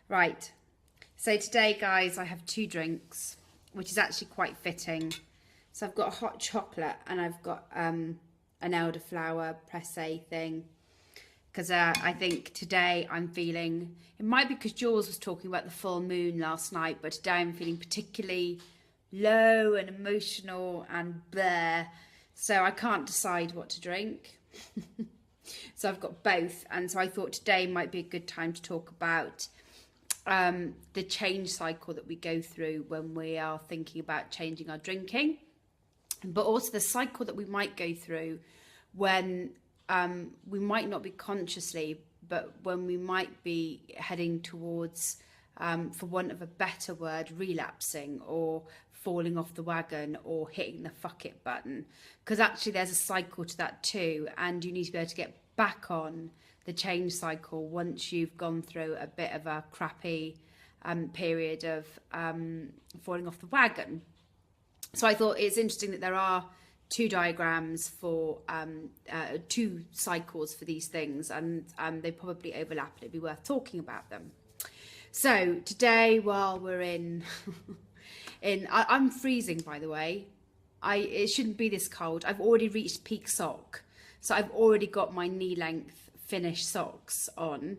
Right, so today, guys, I have two drinks, which is actually quite fitting. So I've got a hot chocolate and I've got an elderflower pressé thing. Because I think today I'm feeling, it might be because Jules was talking about the full moon last night, but today I'm feeling particularly low and emotional and bleh. So I can't decide what to drink. So I've got both. And so I thought today might be a good time to talk about the change cycle that we go through when we are thinking about changing our drinking, but also the cycle that we might go through when we might not be consciously, but when we might be heading towards, for want of a better word, relapsing or falling off the wagon or hitting the fuck it button. Because actually there's a cycle to that too, and you need to be able to get back on the change cycle once you've gone through a bit of a crappy period of falling off the wagon. So I thought it's interesting that there are two diagrams for two cycles for these things, and they probably overlap and it'd be worth talking about them. So today, while we're in I'm freezing, by the way. It shouldn't be this cold. I've already reached peak sock, so I've already got my knee length finished socks on.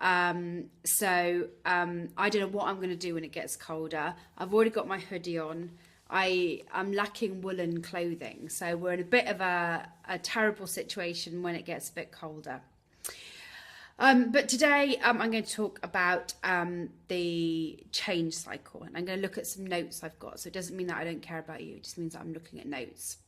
I don't know what I'm going to do when it gets colder. I've already got my hoodie on. I'm lacking woolen clothing, so we're in a bit of a terrible situation when it gets a bit colder. But today I'm going to talk about the change cycle, and I'm going to look at some notes I've got. So it doesn't mean that I don't care about you, it just means that I'm looking at notes.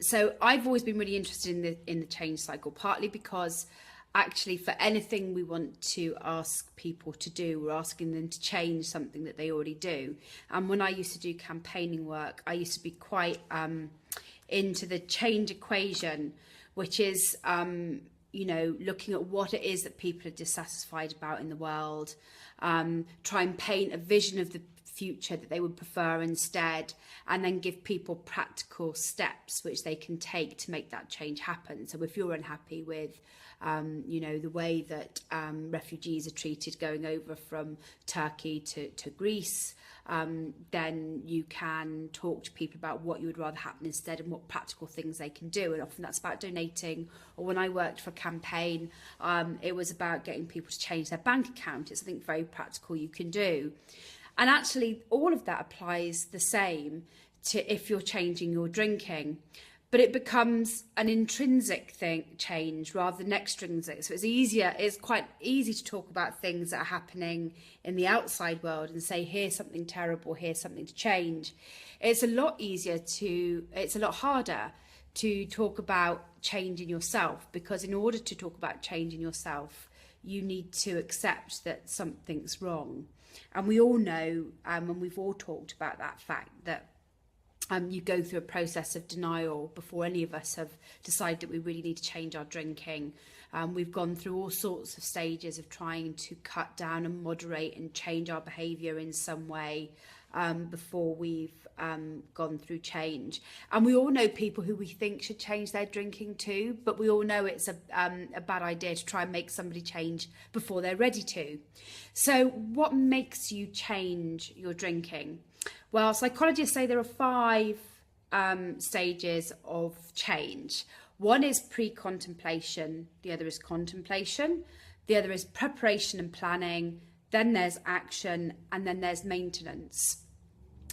So I've always been really interested in the change cycle, partly because actually for anything we want to ask people to do, we're asking them to change something that they already do. And when I used to do campaigning work, I used to be quite into the change equation, which is looking at what it is that people are dissatisfied about in the world, try and paint a vision of the future that they would prefer instead, and then give people practical steps which they can take to make that change happen. So if you're unhappy with the way that refugees are treated going over from Turkey to Greece, then you can talk to people about what you would rather happen instead and what practical things they can do. And often that's about donating. Or when I worked for a campaign, it was about getting people to change their bank account. It's something very practical you can do. And actually, all of that applies the same to if you're changing your drinking. But it becomes an intrinsic change rather than extrinsic. So it's quite easy to talk about things that are happening in the outside world and say, here's something terrible, here's something to change. It's a lot harder to talk about changing yourself, because in order to talk about changing yourself, you need to accept that something's wrong. And we all know, and we've all talked about that fact, that you go through a process of denial before any of us have decided that we really need to change our drinking. We've gone through all sorts of stages of trying to cut down and moderate and change our behaviour in some way before we've gone through change. And we all know people who we think should change their drinking too, but we all know it's a bad idea to try and make somebody change before they're ready to. So what makes you change your drinking? Well, psychologists say there are 5 stages of change. One is pre-contemplation, the other is contemplation, the other is preparation and planning, then there's action, and then there's maintenance.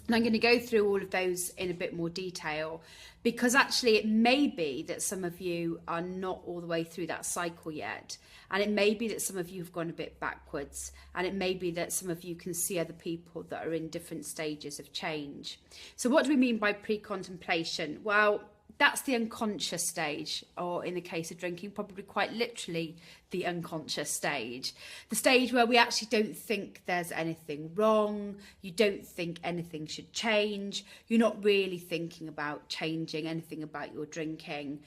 And I'm going to go through all of those in a bit more detail, because actually it may be that some of you are not all the way through that cycle yet. And it may be that some of you have gone a bit backwards. And it may be that some of you can see other people that are in different stages of change. So what do we mean by pre-contemplation? Well, that's the unconscious stage, or in the case of drinking, probably quite literally the unconscious stage. The stage where we actually don't think there's anything wrong, you don't think anything should change, you're not really thinking about changing anything about your drinking,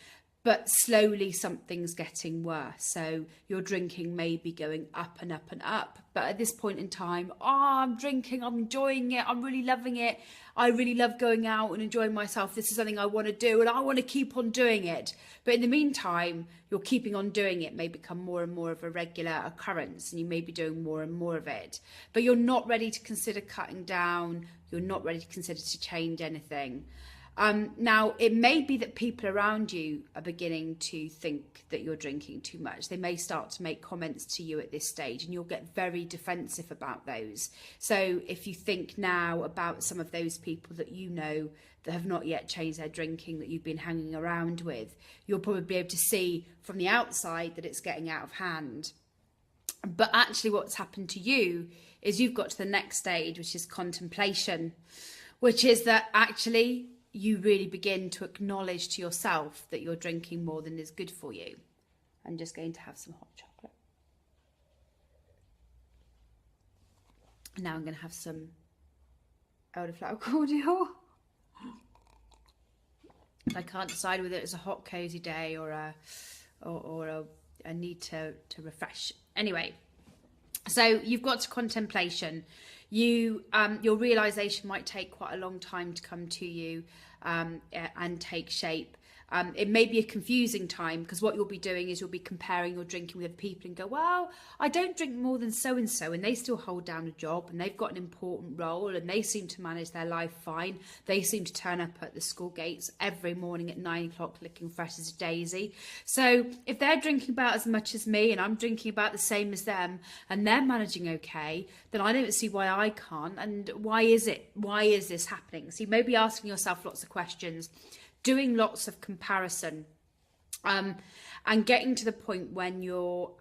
but slowly something's getting worse. So your drinking may be going up and up and up. But at this point in time, I'm drinking, I'm enjoying it, I'm really loving it. I really love going out and enjoying myself. This is something I want to do and I want to keep on doing it. But in the meantime, you're keeping on doing it may become more and more of a regular occurrence, and you may be doing more and more of it. But you're not ready to consider cutting down. You're not ready to consider to change anything. Now, it may be that people around you are beginning to think that you're drinking too much. They may start to make comments to you at this stage, and you'll get very defensive about those. So if you think now about some of those people that you know that have not yet changed their drinking, that you've been hanging around with, you'll probably be able to see from the outside that it's getting out of hand. But actually what's happened to you is you've got to the next stage, which is contemplation, which is that actually you really begin to acknowledge to yourself that you're drinking more than is good for you. I'm just going to have some hot chocolate. Now I'm going to have some elderflower cordial. I can't decide whether it's a hot, cozy day or a need to refresh. Anyway, so you've got to contemplation. Your realization might take quite a long time to come to you and take shape. It may be a confusing time, because what you'll be doing is you'll be comparing your drinking with other people and go, well, I don't drink more than so and so, and they still hold down a job and they've got an important role and they seem to manage their life fine. They seem to turn up at the school gates every morning at 9 o'clock looking fresh as a daisy. So if they're drinking about as much as me and I'm drinking about the same as them and they're managing okay, then I don't see why I can't. And why is this happening? So you may be asking yourself lots of questions, doing lots of comparison, and getting to the point when you're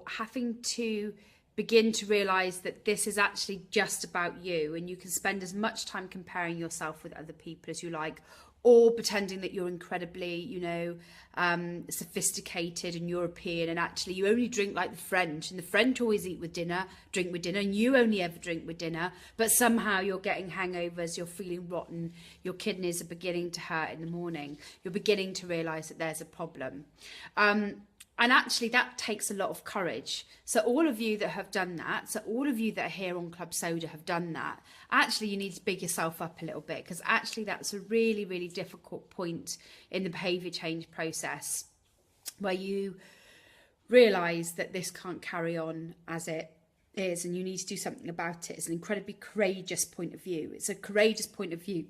having to begin to realize that this is actually just about you, and you can spend as much time comparing yourself with other people as you like, or pretending that you're incredibly, sophisticated and European, and actually you only drink like the French, and the French always drink with dinner, and you only ever drink with dinner, but somehow you're getting hangovers, you're feeling rotten, your kidneys are beginning to hurt in the morning. You're beginning to realise that there's a problem. And actually that takes a lot of courage. So all of you that have done that, so all of you that are here on Club Soda have done that, actually you need to big yourself up a little bit, because actually that's a really, really difficult point in the behaviour change process, where you realise that this can't carry on as it is and you need to do something about it. It's an incredibly courageous point of view. It's a courageous point of view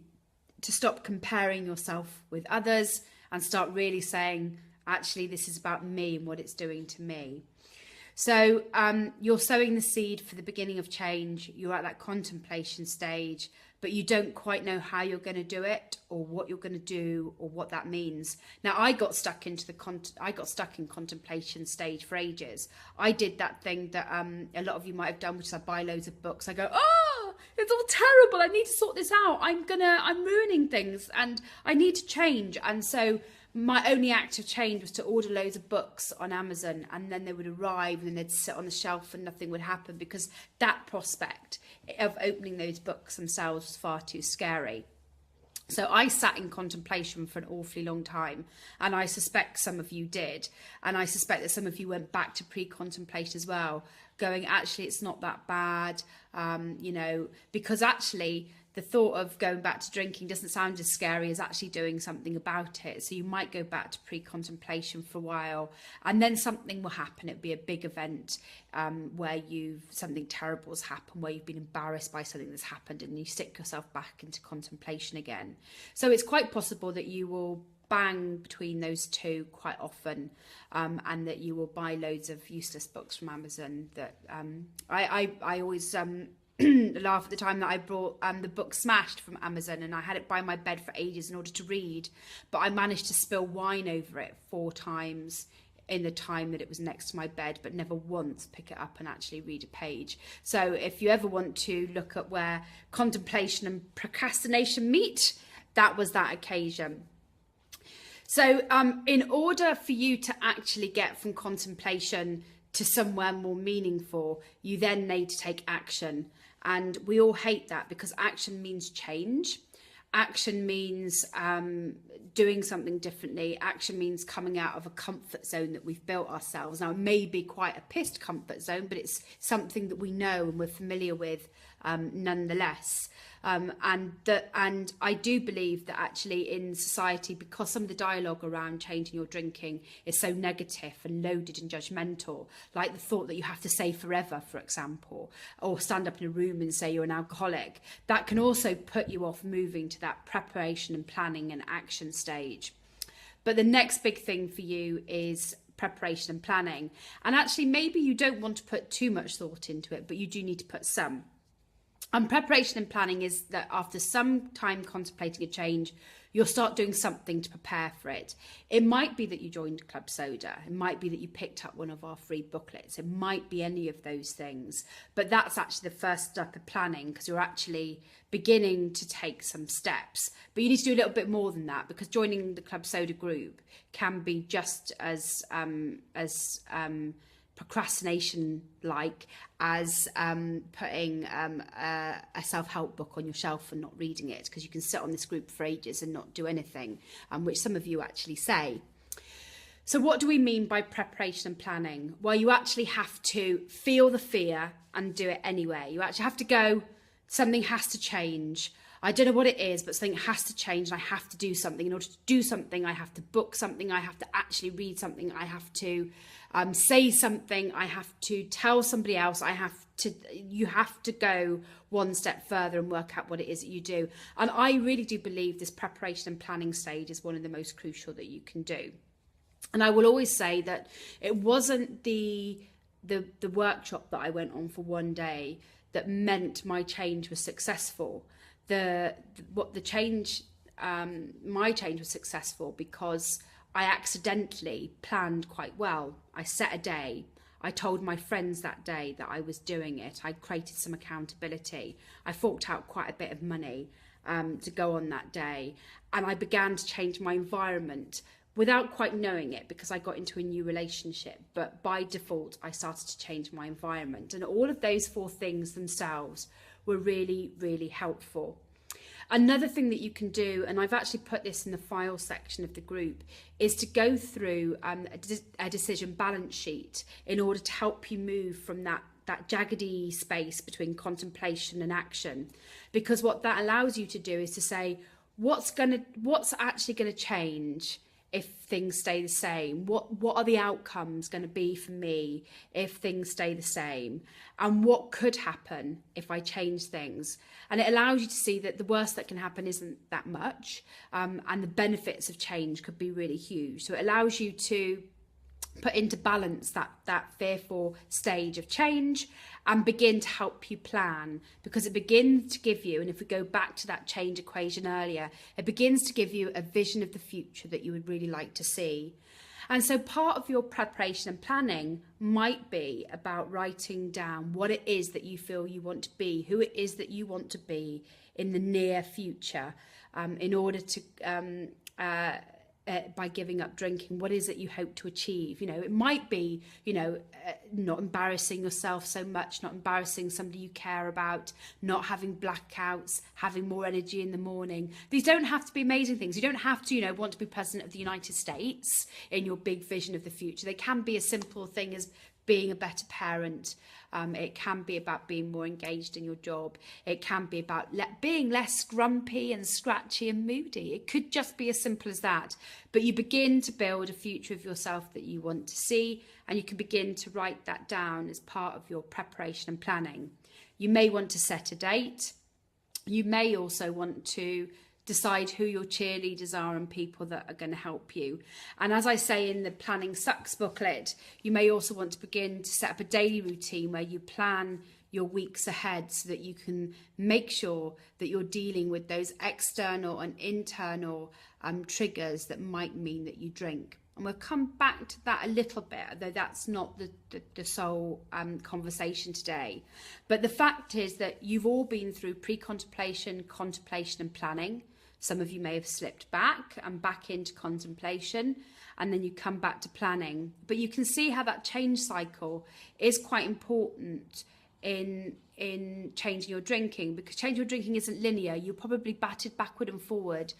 to stop comparing yourself with others and start really saying, actually, this is about me and what it's doing to me. So you're sowing the seed for the beginning of change. You're at that contemplation stage, but you don't quite know how you're going to do it, or what you're going to do, or what that means. Now, I got stuck in contemplation stage for ages. I did that thing that a lot of you might have done, which is I buy loads of books. I go, oh, it's all terrible. I need to sort this out. I'm ruining things, and I need to change. And so my only act of change was to order loads of books on Amazon, and then they would arrive and then they'd sit on the shelf and nothing would happen, because that prospect of opening those books themselves was far too scary. So I sat in contemplation for an awfully long time, and I suspect some of you did, and I suspect that some of you went back to pre-contemplation as well, going, actually it's not that bad, because actually the thought of going back to drinking doesn't sound as scary as actually doing something about it. So you might go back to pre-contemplation for a while, and then something will happen. It'll be a big event where something terrible has happened, where you've been embarrassed by something that's happened, and you stick yourself back into contemplation again. So it's quite possible that you will bang between those two quite often, and that you will buy loads of useless books from Amazon. That I always laugh at the time that I brought the book Smashed from Amazon, and I had it by my bed for ages in order to read, but I managed to spill wine over it 4 times in the time that it was next to my bed, but never once pick it up and actually read a page. So if you ever want to look at where contemplation and procrastination meet, that was that occasion. So in order for you to actually get from contemplation to somewhere more meaningful, you then need to take action. And we all hate that, because action means change. Action means doing something differently. Action means coming out of a comfort zone that we've built ourselves. Now, it may be quite a pissed comfort zone, but it's something that we know and we're familiar with nonetheless. And I do believe that actually in society, because some of the dialogue around changing your drinking is so negative and loaded and judgmental, like the thought that you have to say forever, for example, or stand up in a room and say you're an alcoholic, that can also put you off moving to that preparation and planning and action stage. But the next big thing for you is preparation and planning. And actually, maybe you don't want to put too much thought into it, but you do need to put some. And preparation and planning is that after some time contemplating a change, you'll start doing something to prepare for it. It might be that you joined Club Soda. It might be that you picked up one of our free booklets. It might be any of those things. But that's actually the first step of planning, because you're actually beginning to take some steps. But you need to do a little bit more than that, because joining the Club Soda group can be just as procrastination like as putting a self-help book on your shelf and not reading it, because you can sit on this group for ages and not do anything, which some of you actually say. So what do we mean by preparation and planning? Well, you actually have to feel the fear and do it anyway. You actually have to go, something has to change. I don't know what it is, but something has to change and I have to do something. In order to do something, I have to book something, I have to actually read something, I have to say something, I have to tell somebody else, you have to go one step further and work out what it is that you do. And I really do believe this preparation and planning stage is one of the most crucial that you can do. And I will always say that it wasn't the workshop that I went on for one day that meant my change was successful. My change was successful because I accidentally planned quite well. I set a day. I told my friends that day that I was doing it. I created some accountability. I forked out quite a bit of money to go on that day. And I began to change my environment without quite knowing it, because I got into a new relationship. But by default, I started to change my environment. And all of those 4 things themselves were really, really helpful. Another thing that you can do, and I've actually put this in the file section of the group, is to go through a decision balance sheet in order to help you move from that jaggedy space between contemplation and action. Because what that allows you to do is to say, what's actually going to change if things stay the same? What are the outcomes going to be for me if things stay the same? And what could happen if I change things? And it allows you to see that the worst that can happen isn't that much, and the benefits of change could be really huge. So it allows you to put into balance that fearful stage of change and begin to help you plan, because it begins to give you, and if we go back to that change equation earlier, it begins to give you a vision of the future that you would really like to see. And so part of your preparation and planning might be about writing down what it is that you feel you want to be, who it is that you want to be in the near future, in order to by giving up drinking, what is it you hope to achieve? It might be, not embarrassing yourself so much, not embarrassing somebody you care about, not having blackouts, having more energy in the morning. These don't have to be amazing things. You don't have to, want to be president of the United States in your big vision of the future. They can be a simple thing as being a better parent. It can be about being more engaged in your job. It can be about being less grumpy and scratchy and moody. It could just be as simple as that. But you begin to build a future of yourself that you want to see, and you can begin to write that down as part of your preparation and planning. You may want to set a date. You may also want to decide who your cheerleaders are and people that are going to help you. And as I say in the Planning Sucks booklet, you may also want to begin to set up a daily routine where you plan your weeks ahead so that you can make sure that you're dealing with those external and internal triggers that might mean that you drink. And we'll come back to that a little bit, though that's not the sole conversation today. But the fact is that you've all been through pre-contemplation, contemplation and planning. Some of you may have slipped back and back into contemplation, and then you come back to planning. But you can see how that change cycle is quite important in changing your drinking, because changing your drinking isn't linear. You're probably batted backward and forward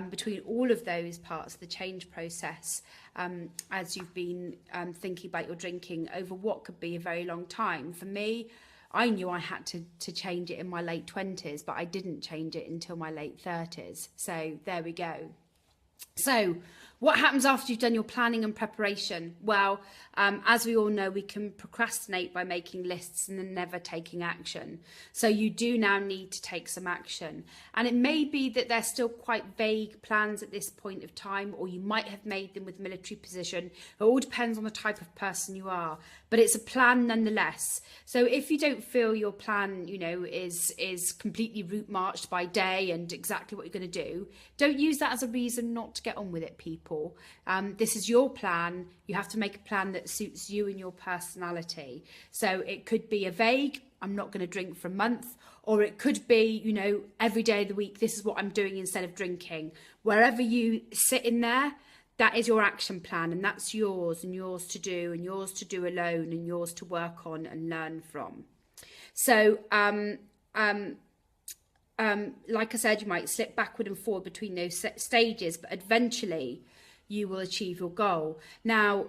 between all of those parts of the change process as you've been thinking about your drinking over what could be a very long time. For me, I knew I had to change it in my late 20s, but I didn't change it until my late 30s. So there we go. So what happens after you've done your planning and preparation? Well, as we all know, we can procrastinate by making lists and then never taking action. So you do now need to take some action. And it may be that they're still quite vague plans at this point of time, or you might have made them with military precision. It all depends on the type of person you are, but it's a plan nonetheless. So if you don't feel your plan, you know, is completely route marched by day and exactly what you're going to do, don't use that as a reason not to get on with it, people. This is your plan. You have to make a plan that suits you and your personality. So it could be a vague, I'm not going to drink for a month, or it could be, you know, every day of the week, this is what I'm doing instead of drinking. Wherever you sit in there, that is your action plan, and that's yours and yours to do and yours to do alone and yours to work on and learn from. So, like I said, you might slip backward and forward between those stages, but eventually you will achieve your goal. Now,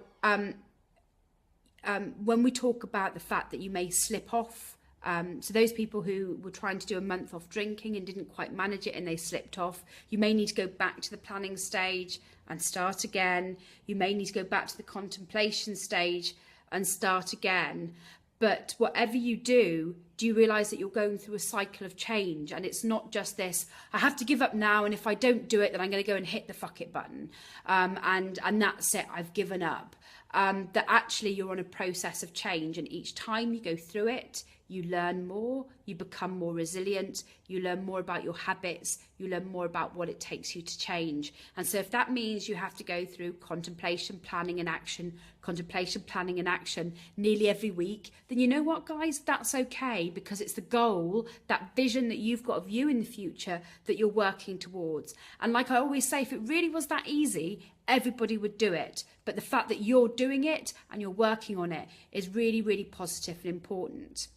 when we talk about the fact that you may slip off, so those people who were trying to do a month off drinking and didn't quite manage it and they slipped off, you may need to go back to the planning stage and start again. You may need to go back to the contemplation stage and start again. But whatever you do you realise that you're going through a cycle of change? And it's not just this, I have to give up now, and if I don't do it, then I'm going to go and hit the fuck it button. And that's it, I've given up. That actually you're on a process of change, and each time you go through it, you learn more, you become more resilient, you learn more about your habits, you learn more about what it takes you to change. And so if that means you have to go through contemplation, planning and action, contemplation, planning and action nearly every week, then you know what, guys, that's okay, because it's the goal, that vision that you've got of you in the future that you're working towards. And like I always say, if it really was that easy, everybody would do it. But the fact that you're doing it and you're working on it is really, really positive and important.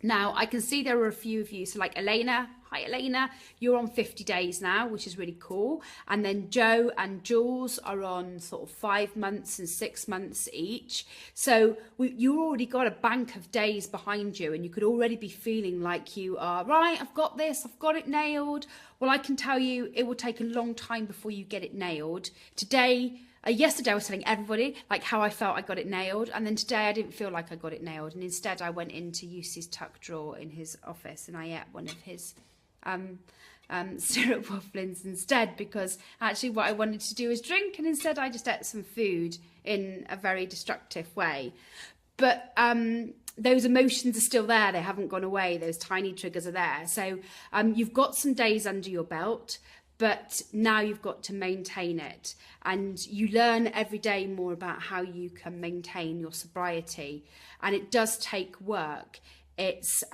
Now, I can see there are a few of you. So like Elena, hi Elena, you're on 50 days now, which is really cool. And then Joe and Jules are on sort of 5 months and 6 months each. So you already got a bank of days behind you, and you could already be feeling like you are, right, I've got this, I've got it nailed. Well, I can tell you it will take a long time before you get it nailed. Yesterday I was telling everybody like how I felt I got it nailed, and then today I didn't feel like I got it nailed, and instead I went into Yusi's tuck drawer in his office and I ate one of his syrup wafflings instead, because actually what I wanted to do was drink, and instead I just ate some food in a very destructive way. But those emotions are still there, they haven't gone away, those tiny triggers are there. So you've got some days under your belt, but now you've got to maintain it, and you learn every day more about how you can maintain your sobriety. And it does take work. It's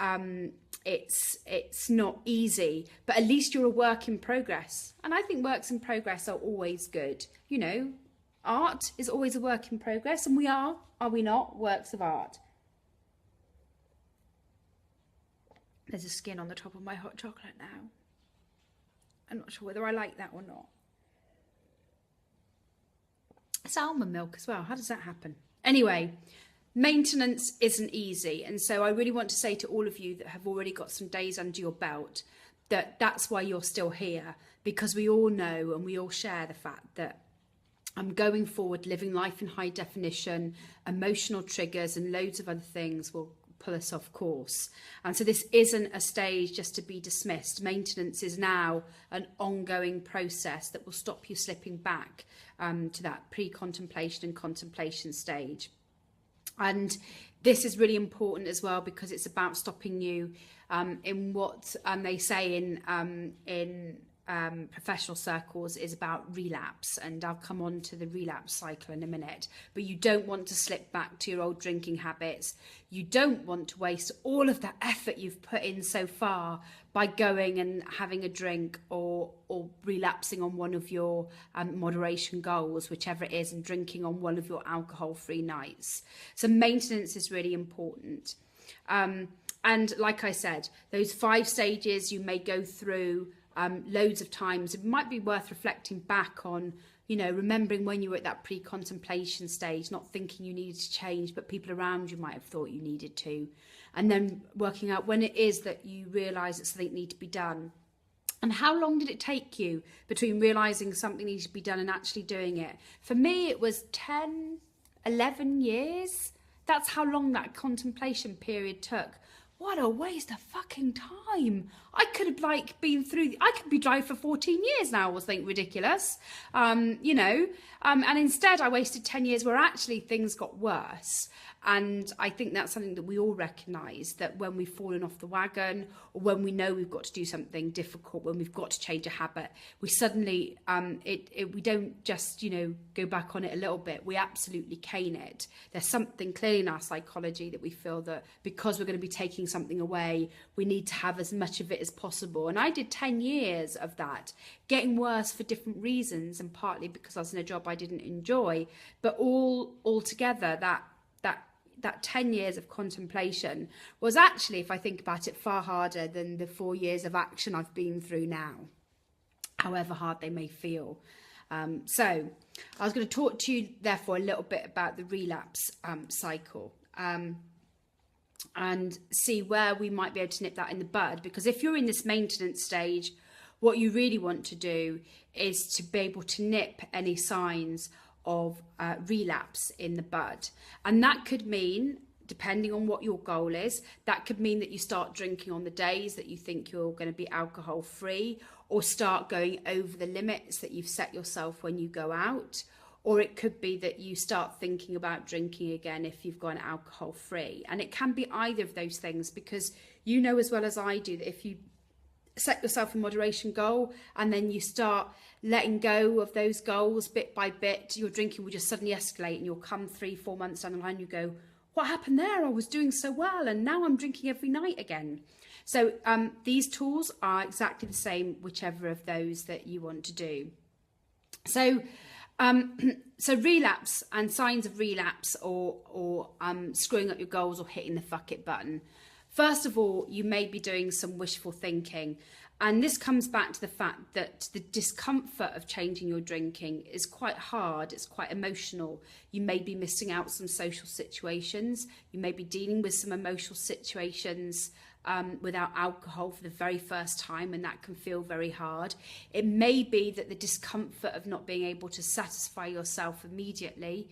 not easy, but at least you're a work in progress. And I think works in progress are always good. You know, art is always a work in progress, and we are we not, works of art. There's a skin on the top of my hot chocolate now. I'm not sure whether I like that or not. It's almond milk as well. How does that happen? Anyway, maintenance isn't easy. And so I really want to say to all of you that have already got some days under your belt that that's why you're still here, because we all know and we all share the fact that going forward, living life in high definition, emotional triggers and loads of other things will pull us off course. And so this isn't a stage just to be dismissed. Maintenance is now an ongoing process that will stop you slipping back to that pre-contemplation and contemplation stage. And this is really important as well, because it's about stopping you in what they say in professional circles is about relapse, and I'll come on to the relapse cycle in a minute. But you don't want to slip back to your old drinking habits. You don't want to waste all of that effort you've put in so far by going and having a drink or relapsing on one of your moderation goals, whichever it is, and drinking on one of your alcohol-free nights. So maintenance is really important. And like I said, those 5 stages you may go through loads of times. It might be worth reflecting back on, you know, remembering when you were at that pre-contemplation stage, not thinking you needed to change, but people around you might have thought you needed to. And then working out when it is that you realise that something needs to be done. And how long did it take you between realising something needs to be done and actually doing it? For me, it was 10, 11 years. That's how long that contemplation period took. What a waste of fucking time. I could have I could be driving for 14 years now or something ridiculous, you know, and instead I wasted 10 years where actually things got worse. And I think that's something that we all recognise, that when we've fallen off the wagon, or when we know we've got to do something difficult, when we've got to change a habit, we suddenly, we don't just, you know, go back on it a little bit. We absolutely cane it. There's something clearly in our psychology that we feel that because we're going to be taking something away, we need to have as much of it as possible. And I did 10 years of that, getting worse for different reasons, and partly because I was in a job I didn't enjoy, but all together that 10 years of contemplation was actually, if I think about it, far harder than the 4 years of action I've been through now, however hard they may feel. So I was going to talk to you therefore a little bit about the relapse cycle, and see where we might be able to nip that in the bud. Because if you're in this maintenance stage, what you really want to do is to be able to nip any signs of relapse in the bud. And that could mean, depending on what your goal is, that could mean that you start drinking on the days that you think you're going to be alcohol free, or start going over the limits that you've set yourself when you go out. Or it could be that you start thinking about drinking again if you've gone alcohol free. And it can be either of those things, because you know as well as I do that if you set yourself a moderation goal and then you start letting go of those goals bit by bit, your drinking will just suddenly escalate, and you'll come 3-4 months down the line, you go, what happened there? I was doing so well and now I'm drinking every night again. So these tools are exactly the same, whichever of those that you want to do. So relapse and signs of relapse, or screwing up your goals or hitting the fuck it button. First of all, you may be doing some wishful thinking. And this comes back to the fact that the discomfort of changing your drinking is quite hard. It's quite emotional. You may be missing out some social situations. You may be dealing with some emotional situations without alcohol for the very first time, and that can feel very hard. It may be that the discomfort of not being able to satisfy yourself immediately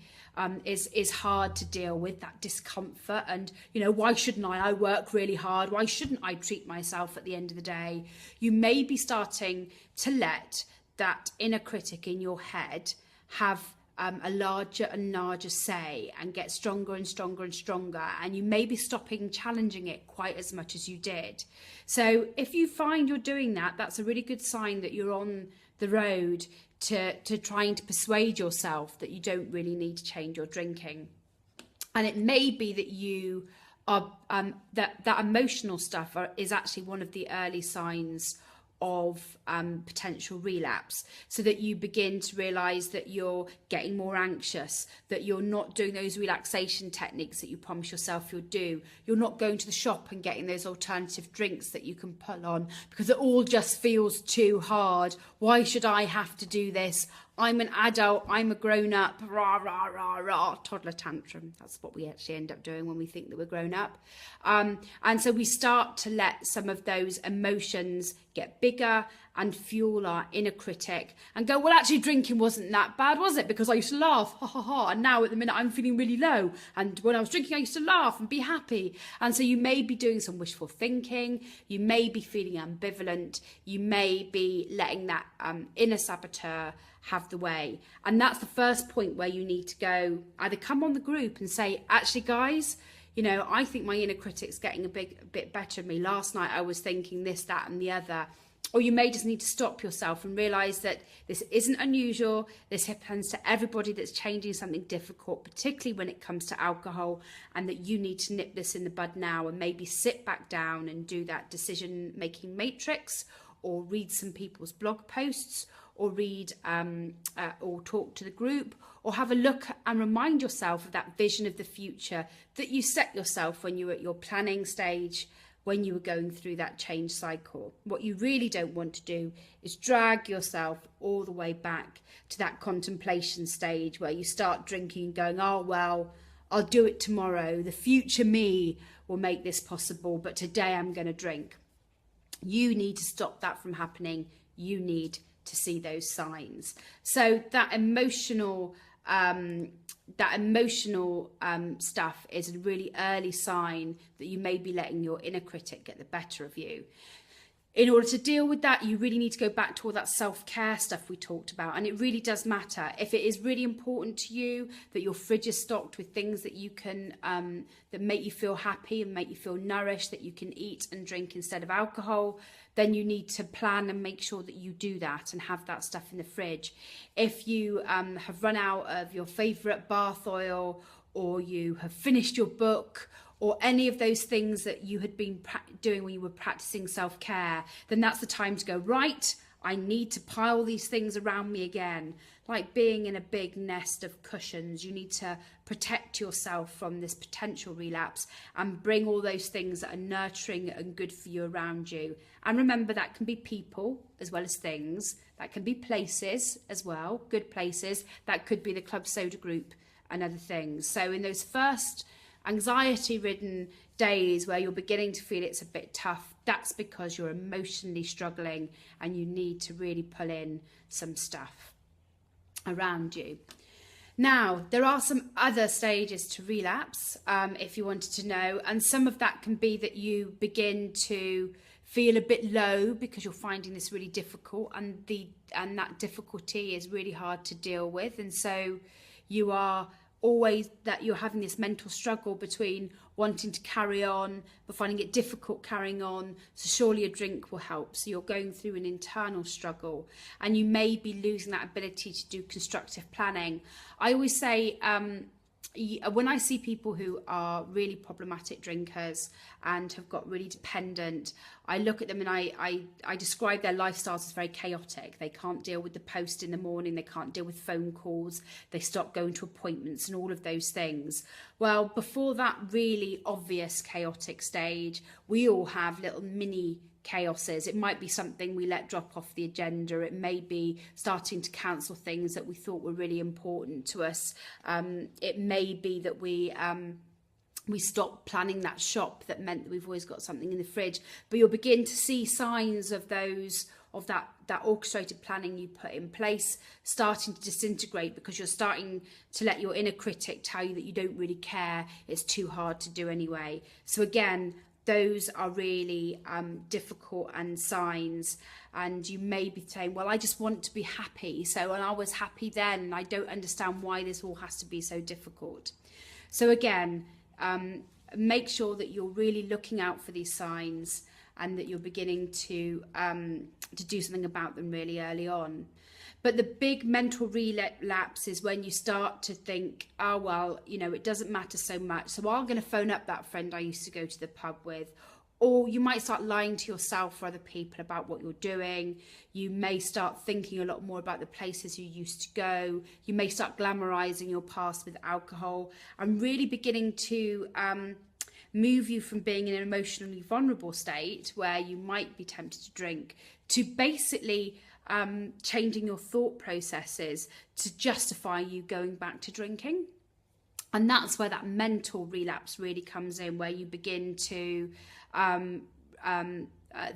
is hard to deal with, that discomfort. And, you know, why shouldn't I? I work really hard. Why shouldn't I treat myself at the end of the day? You may be starting to let that inner critic in your head have a larger and larger say and get stronger and stronger and stronger, and you may be stopping challenging it quite as much as you did. So if you find you're doing that, that's a really good sign that you're on the road to trying to persuade yourself that you don't really need to change your drinking. And it may be that you are that emotional stuff is actually one of the early signs of potential relapse, so that you begin to realise that you're getting more anxious, that you're not doing those relaxation techniques that you promise yourself you'll do. You're not going to the shop and getting those alternative drinks that you can pull on because it all just feels too hard. Why should I have to do this? I'm an adult, I'm a grown-up, rah, rah, rah, rah, toddler tantrum. That's what we actually end up doing when we think that we're grown up. And so we start to let some of those emotions get bigger and fuel our inner critic and go, well, actually drinking wasn't that bad, was it? Because I used to laugh, ha, ha, ha. And now at the minute I'm feeling really low. And when I was drinking, I used to laugh and be happy. And so you may be doing some wishful thinking. You may be feeling ambivalent. You may be letting that inner saboteur have the way. And that's the first point where you need to go, either come on the group and say, actually guys, you know, I think my inner critic's getting a bit better of me. Last night I was thinking this, that and the other. Or you may just need to stop yourself and realise that this isn't unusual. This happens to everybody that's changing something difficult, particularly when it comes to alcohol, and that you need to nip this in the bud now and maybe sit back down and do that decision-making matrix, or read some people's blog posts, or read or talk to the group, or have a look and remind yourself of that vision of the future that you set yourself when you were at your planning stage, when you were going through that change cycle. What you really don't want to do is drag yourself all the way back to that contemplation stage where you start drinking and going, oh, well, I'll do it tomorrow. The future me will make this possible, but today I'm going to drink. You need to stop that from happening. You need to see those signs. So that emotional stuff is a really early sign that you may be letting your inner critic get the better of you. In order to deal with that, you really need to go back to all that self-care stuff we talked about. And it really does matter. If it is really important to you that your fridge is stocked with things that you can, that make you feel happy and make you feel nourished, that you can eat and drink instead of alcohol, then you need to plan and make sure that you do that and have that stuff in the fridge. If you have run out of your favourite bath oil, or you have finished your book, or any of those things that you had been doing when you were practicing self-care, then that's the time to go, right, I need to pile these things around me again. Like being in a big nest of cushions, you need to protect yourself from this potential relapse and bring all those things that are nurturing and good for you around you. And remember, that can be people as well as things. That can be places as well, good places. That could be the club soda group and other things. So in those first anxiety-ridden days where you're beginning to feel it's a bit tough, that's because you're emotionally struggling and you need to really pull in some stuff around you. Now, there are some other stages to relapse, if you wanted to know, and some of that can be that you begin to feel a bit low because you're finding this really difficult, and that difficulty is really hard to deal with, and so you are always that you're having this mental struggle between wanting to carry on but finding it difficult carrying on, so surely a drink will help. So you're going through an internal struggle and you may be losing that ability to do constructive planning. I always say when I see people who are really problematic drinkers and have got really dependent, I look at them and I describe their lifestyles as very chaotic. They can't deal with the post in the morning, they can't deal with phone calls, they stop going to appointments and all of those things. Well, before that really obvious chaotic stage, we all have little mini chaoses. It might be something we let drop off the agenda. It may be starting to cancel things that we thought were really important to us. It may be that we stop planning that shop that meant that we've always got something in the fridge. But you'll begin to see signs of that orchestrated planning you put in place starting to disintegrate, because you're starting to let your inner critic tell you that you don't really care, it's too hard to do anyway. So again, those are really difficult and signs, and you may be saying, well, I just want to be happy, and I was happy then, and I don't understand why this all has to be so difficult. So again, make sure that you're really looking out for these signs and that you're beginning to do something about them really early on. But the big mental relapse is when you start to think, oh, well, it doesn't matter so much, so I'm going to phone up that friend I used to go to the pub with. Or you might start lying to yourself or other people about what you're doing. You may start thinking a lot more about the places you used to go. You may start glamorizing your past with alcohol and really beginning to move you from being in an emotionally vulnerable state where you might be tempted to drink to basically changing your thought processes to justify you going back to drinking. And that's where that mental relapse really comes in, where you begin to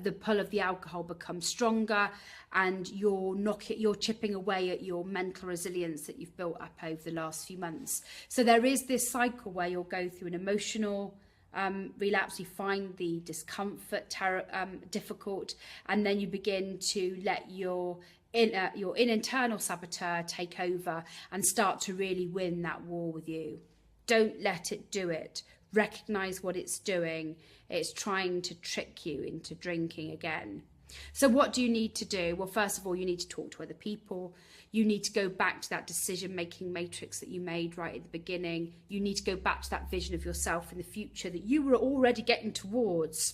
the pull of the alcohol becomes stronger, and you're chipping away at your mental resilience that you've built up over the last few months. So there is this cycle where you'll go through an emotional relapse, you find the discomfort difficult, and then you begin to let your internal saboteur take over and start to really win that war with you. Don't let it do it. Recognize what it's doing. It's trying to trick you into drinking again. So what do you need to do? Well, first of all, you need to talk to other people. You need to go back to that decision-making matrix that you made right at the beginning. You need to go back to that vision of yourself in the future that you were already getting towards.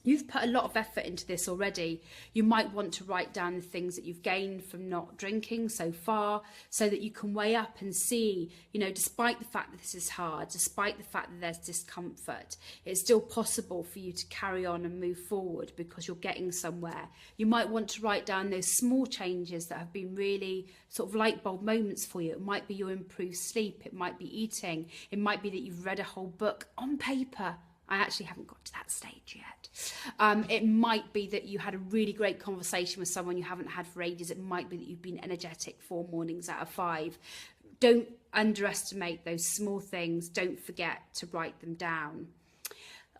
You've put a lot of effort into this already. You might want to write down the things that you've gained from not drinking so far, so that you can weigh up and see, you know, despite the fact that this is hard, despite the fact that there's discomfort, it's still possible for you to carry on and move forward because you're getting somewhere. You might want to write down those small changes that have been really sort of light bulb moments for you. It might be your improved sleep, it might be eating, it might be that you've read a whole book on paper. I actually haven't got to that stage yet. It might be that you had a really great conversation with someone you haven't had for ages. It might be that you've been energetic 4 mornings out of 5. Don't underestimate those small things. Don't forget to write them down.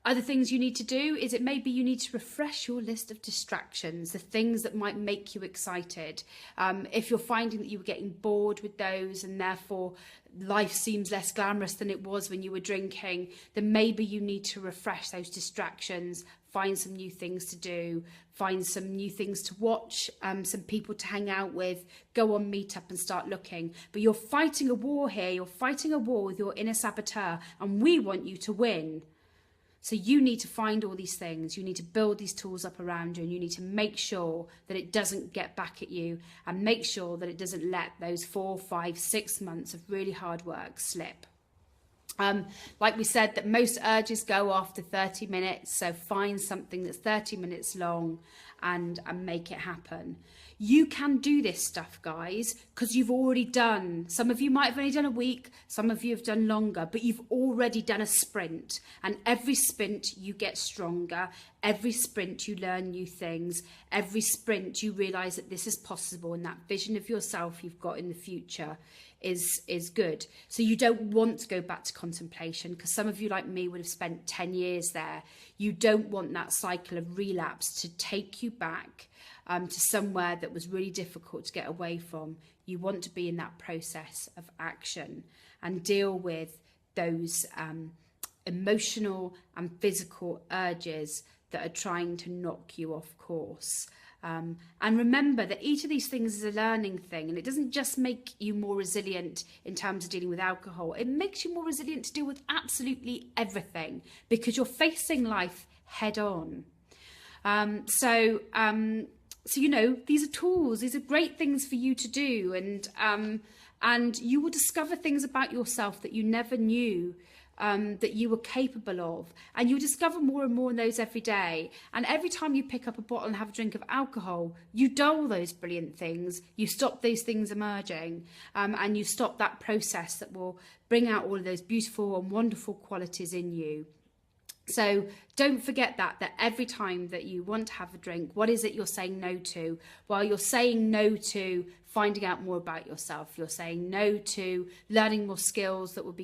Other things you need to do is maybe you need to refresh your list of distractions, the things that might make you excited. If you're finding that you were getting bored with those and therefore life seems less glamorous than it was when you were drinking, then maybe you need to refresh those distractions, find some new things to do, find some new things to watch, some people to hang out with, go on Meetup and start looking. But you're fighting a war here. You're fighting a war with your inner saboteur, and we want you to win. So you need to find all these things. You need to build these tools up around you, and you need to make sure that it doesn't get back at you, and make sure that it doesn't let those 4, 5, 6 months of really hard work slip. Like we said, that most urges go after 30 minutes. So find something that's 30 minutes long and make it happen. You can do this stuff, guys, because you've already done. Some of you might have only done a week. Some of you have done longer, but you've already done a sprint. And every sprint you get stronger. Every sprint you learn new things. Every sprint you realise that this is possible, and that vision of yourself you've got in the future is good. So you don't want to go back to contemplation, because some of you like me would have spent 10 years there. You don't want that cycle of relapse to take you back to somewhere that was really difficult to get away from. You want to be in that process of action and deal with those emotional and physical urges that are trying to knock you off course. And remember that each of these things is a learning thing, and it doesn't just make you more resilient in terms of dealing with alcohol. It makes you more resilient to deal with absolutely everything, because you're facing life head on. So you know, these are tools. These are great things for you to do, and you will discover things about yourself that you never knew that you were capable of, and you'll discover more and more in those every day. And every time you pick up a bottle and have a drink of alcohol, you dull those brilliant things, you stop those things emerging, and you stop that process that will bring out all of those beautiful and wonderful qualities in you. So don't forget that every time that you want to have a drink, what is it you're saying no to? Well, you're saying no to finding out more about yourself. You're saying no to learning more skills that will be